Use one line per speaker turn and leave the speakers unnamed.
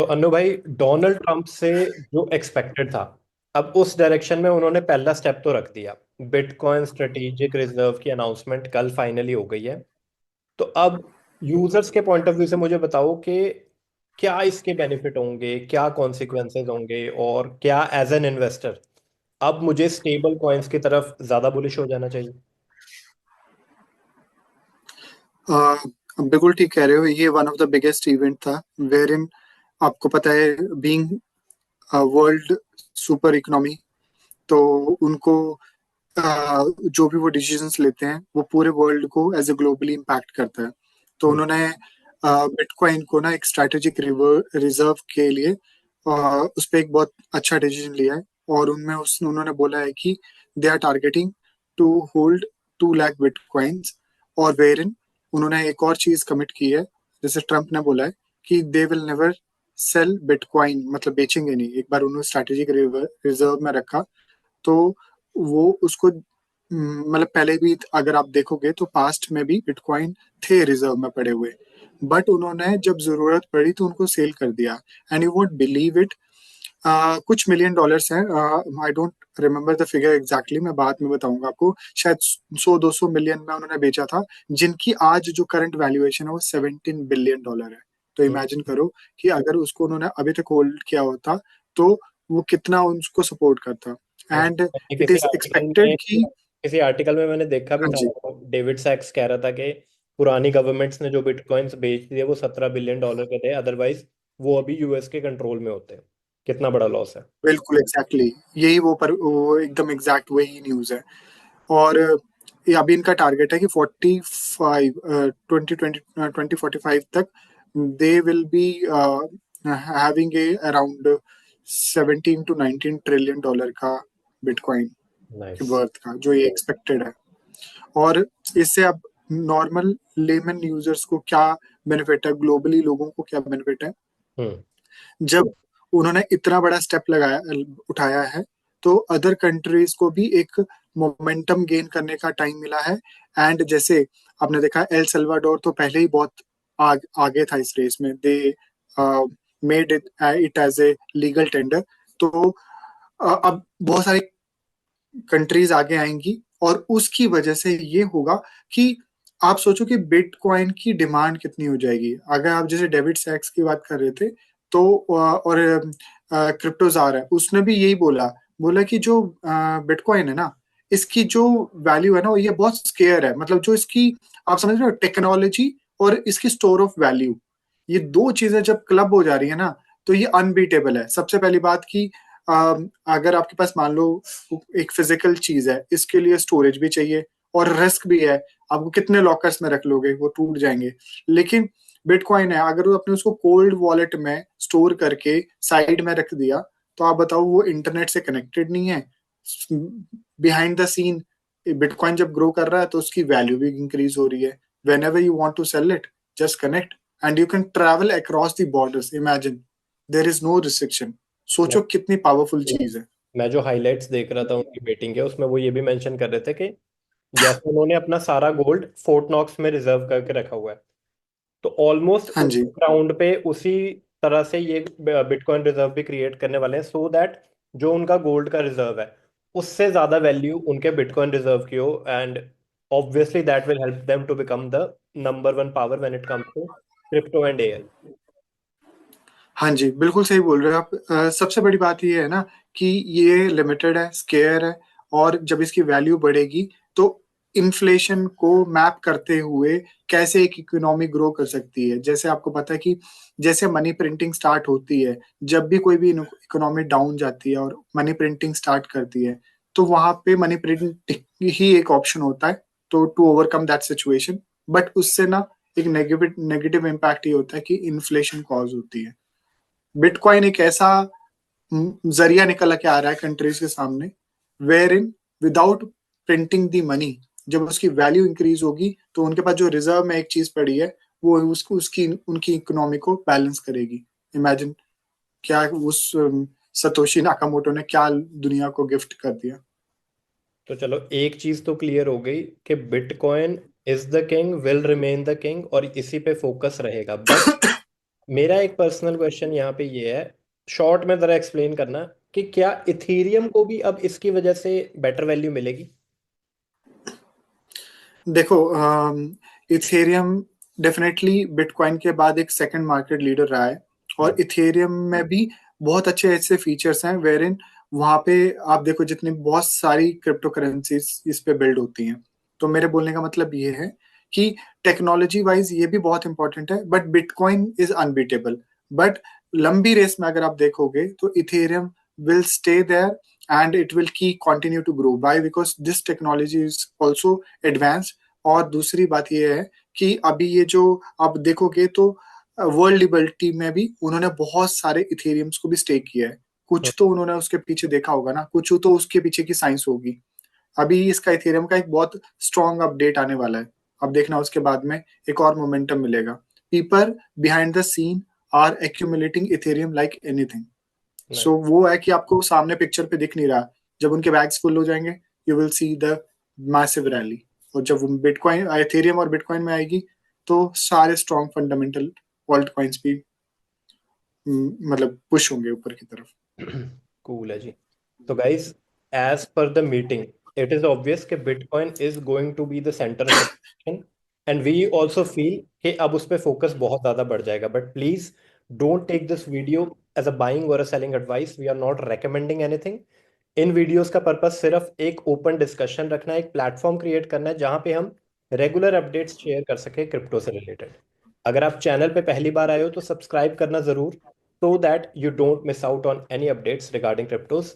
तो अनु भाई, Donald Trump से जो एक्सपेक्टेड था, अब उस डायरेक्शन में उन्होंने पहला स्टेप तो रख दिया। बिटकॉइन स्ट्रेटेजिक रिजर्व की अनाउंसमेंट कल फाइनली हो गई है। तो अब यूजर्स के पॉइंट ऑफ व्यू से मुझे बताओ कि क्या इसके बेनिफिट होंगे, क्या कॉन्सिक्वेंसेज होंगे, और क्या एज एन इन्वेस्टर अब मुझे स्टेबल कॉइन्स की तरफ ज्यादा बुलिश हो जाना चाहिए?
बिल्कुल ठीक कह रहे हो। ये one of the biggest event था वेयर इन, आपको पता है, बीइंग वर्ल्ड सुपर इकोनॉमी, तो उनको जो भी वो डिसीजंस लेते हैं वो पूरे वर्ल्ड को एज ए ग्लोबली इम्पैक्ट करता है। तो
हम्म।
उन्होंने बिटकॉइन को ना एक स्ट्रैटेजिक रिजर्व के लिए उस पर एक बहुत अच्छा डिसीजन लिया है। और उनमें उन्होंने बोला है कि they are targeting to hold 2 lakh bitcoins. और वेयर इन उन्होंने एक और चीज कमिट की है, जैसे ट्रम्प ने बोला है कि they will never cell bitcoin, मतलब बेचेंगे नहीं। एक बार उन्होंने स्ट्रैटेजिक रिजर्व में रखा तो वो उसको मतलब पहले भी अगर आप देखोगे तो पास्ट में भी बिटकॉइन थे रिजर्व में पड़े हुए, बट उन्होंने जब जरूरत पड़ी तो उनको सेल कर दिया। And you won't believe it, कुछ मिलियन डॉलर्स हैं। I don't remember the figure exactly, मैं बाद में बताऊंगा आपको। शायद 100-200 मिलियन में उन्होंने बेचा था, जिनकी आज जो करंट वैल्यूएशन है वो $17 बिलियन है। तो इमेजिन करो कि अगर उसको उन्होंने अभी तक होल्ड किया होता तो वो कितना उसको सपोर्ट करता। एंड
मैंने
इट इज एक्सपेक्टेड कि
किसी आर्टिकल में मैंने देखा भी
हाँ
था,
जी,
डेविड सैक्स कह रहा था कि पुरानी गवर्नमेंट्स ने जो बिटकॉइंस बेच दिए वो $17 बिलियन के थे, अदरवाइज वो अभी यूएस के कंट्रोल में होते। कितना बड़ा लॉस है।
बिल्कुल एग्जैक्टली यही वो एकदम एग्जैक्ट वही न्यूज है। और ये अभी इनका टारगेट है कि 45 2045 तक they will be having a around 17 to 19 trillion dollar का बिटकॉइन की
नाइस।
वर्थ का, जो ये एक्सपेक्टेड है। और इससे अब नॉर्मल लेमन यूजर्स को क्या बेनिफिट है, ग्लोबली लोगों को क्या बेनिफिट है,
हम्म।
जब उन्होंने इतना बड़ा स्टेप लगाया उठाया है तो अदर कंट्रीज को भी एक मोमेंटम गेन करने का टाइम मिला है। एंड जैसे आपने देखा एल सल्वाडोर तो पहले ही बहुत आगे था इस रेस में। They made it as a legal tender. तो अब बहुत सारी कंट्रीज आगे आएंगी और उसकी वजह से ये होगा कि आप सोचो कि बिटकॉइन की डिमांड कितनी हो जाएगी। अगर आप जैसे डेविड सैक्स की बात कर रहे थे तो और क्रिप्टोजार है, उसने भी यही बोला, बोला कि जो बिटकॉइन है ना, इसकी जो वैल्यू है ना, ये बहुत स्केयर है। मतलब जो इसकी, आप समझ रहे हो, टेक्नोलॉजी और इसकी स्टोर ऑफ वैल्यू, ये दो चीजें जब क्लब हो जा रही है ना, तो ये अनबीटेबल है। सबसे पहली बात की अगर आपके पास मान लो एक फिजिकल चीज है, इसके लिए स्टोरेज भी चाहिए और रिस्क भी है। आपको कितने लॉकर्स में रख लोगे, वो टूट जाएंगे। लेकिन बिटकॉइन है, अगर वो आपने उसको कोल्ड वॉलेट में स्टोर करके साइड में रख दिया, तो आप बताओ वो इंटरनेट से कनेक्टेड नहीं है। बिहाइंड द सीन बिटकॉइन जब ग्रो कर रहा है तो उसकी वैल्यू भी इंक्रीज हो रही है। Whenever you want to sell it, just connect and you can travel across the borders. Imagine, there is no restriction.
मैं
सोचो कितनी पावरफुल चीज है।
मैं जो हाइलाइट्स देख रहा था उनकी बेटिंग के, उसमें वो ये भी मेंशन कर रहे थे कि जैसे उन्होंने अपना सारा गोल्ड फोर्ट नॉक्स में रिजर्व करके रखा हुआ है, तो ऑलमोस्ट
हाँ
उस
जी,
ग्राउंड पे उसी तरह से ये बिटकॉइन रिजर्व भी क्रिएट करने वाले हैं, सो दैट जो उनका गोल्ड का रिजर्व है उससे ज्यादा वैल्यू उनके बिटकॉइन रिजर्व की हो। And obviously that will help them to become the number one power when it comes to crypto and AI.
हाँ जी, बिल्कुल सही बोल रहे हो आप। सबसे बड़ी बात ये है ना कि ये लिमिटेड है, स्केयर है, और जब इसकी वैल्यू बढ़ेगी तो इन्फ्लेशन को मैप करते हुए कैसे एक इकोनॉमी ग्रो कर सकती है। जैसे आपको पता है कि जैसे मनी प्रिंटिंग स्टार्ट होती है, जब भी कोई भी इकोनॉमी डाउन जाती है और मनी प्रिंटिंग स्टार्ट करती है, तो वहां पे मनी प्रिंटिंग ही एक ऑप्शन होता है तो to overcome that situation. But उससे ना एक नेगेटिव नेगेटिव इम्पैक्ट ये होता है कि इन्फ्लेशन कॉज होती है। बिटकॉइन एक ऐसा जरिया निकल के आ रहा है कंट्रीज के सामने, where in without printing the money, जब उसकी वैल्यू इंक्रीज होगी तो उनके पास जो रिजर्व में एक चीज पड़ी है वो उसको उसकी उनकी इकोनॉमी को बैलेंस करेगी। इमेजिन क्या उस सतोशी नाकामोटो ने क्या दुनिया को गिफ्ट कर दिया।
तो चलो, एक चीज तो क्लियर हो गई कि bitcoin is the king, will remain the king, और इसी पे फोकस रहेगा। बट मेरा एक पर्सनल क्वेश्चन यहाँ पे ये है, शॉर्ट में जरा एक्सप्लेन करना कि क्या इथीरियम को भी अब इसकी वजह से बेटर वैल्यू मिलेगी?
देखो, इथेरियम डेफिनेटली बिटकॉइन के बाद एक सेकंड मार्केट लीडर रहा है, और
हम्म।
इथेरियम में भी बहुत अच्छे ऐसे फीचर्स हैं वेरिन वहां पे आप देखो जितनी बहुत सारी क्रिप्टो करेंसीज इस पे बिल्ड होती हैं। तो मेरे बोलने का मतलब ये है कि टेक्नोलॉजी वाइज ये भी बहुत इंपॉर्टेंट है, but bitcoin is unbeatable. But लंबी रेस में अगर आप देखोगे तो Ethereum will stay there and it will keep continue to grow. Why? Because this technology is also advanced. और दूसरी बात ये है कि अभी ये जो आप देखोगे तो वर्ल्ड लिबर्टी में भी उन्होंने बहुत सारे इथेरियम्स को भी स्टेक किया है। कुछ तो उन्होंने उसके पीछे देखा होगा ना, कुछ तो उसके पीछे की साइंस होगी। अभी इसका इथेरियम का एक बहुत स्ट्रॉन्ग अपडेट आने वाला है। अब देखना उसके बाद में एक और मोमेंटम मिलेगा। People behind the scene are accumulating Ethereum like anything. So
nice.
वो है कि आपको सामने पिक्चर पे दिख नहीं रहा। जब उनके बैग्स फुल हो जाएंगे you will see the massive rally. और जब बिटकॉइन इथेरियम और बिटकॉइन में आएगी तो सारे स्ट्रॉन्ग फंडामेंटल ऑल्ट कॉइन्स भी मतलब पुश होंगे ऊपर की तरफ।
कूल है जी। तो guys, as per the meeting, it is obvious कि bitcoin is going to be the centre of attention, and we also feel कि अब उस पर फोकस बहुत ज़्यादा बढ़ जाएगा। But please don't take this video as a buying और a selling advice. We are not recommending anything. इन वीडियोस का पर्पस सिर्फ एक ओपन डिस्कशन रखना है, एक प्लेटफॉर्म क्रिएट करना है जहाँ पे हम रेगुलर अपडेट्स शेयर कर सके क्रिप्टो से रिलेटेड। अगर आप चैनल पे पहली बार आए हो तो सब्सक्राइब करना ज़रूर, so that you don't miss out on any updates regarding cryptos.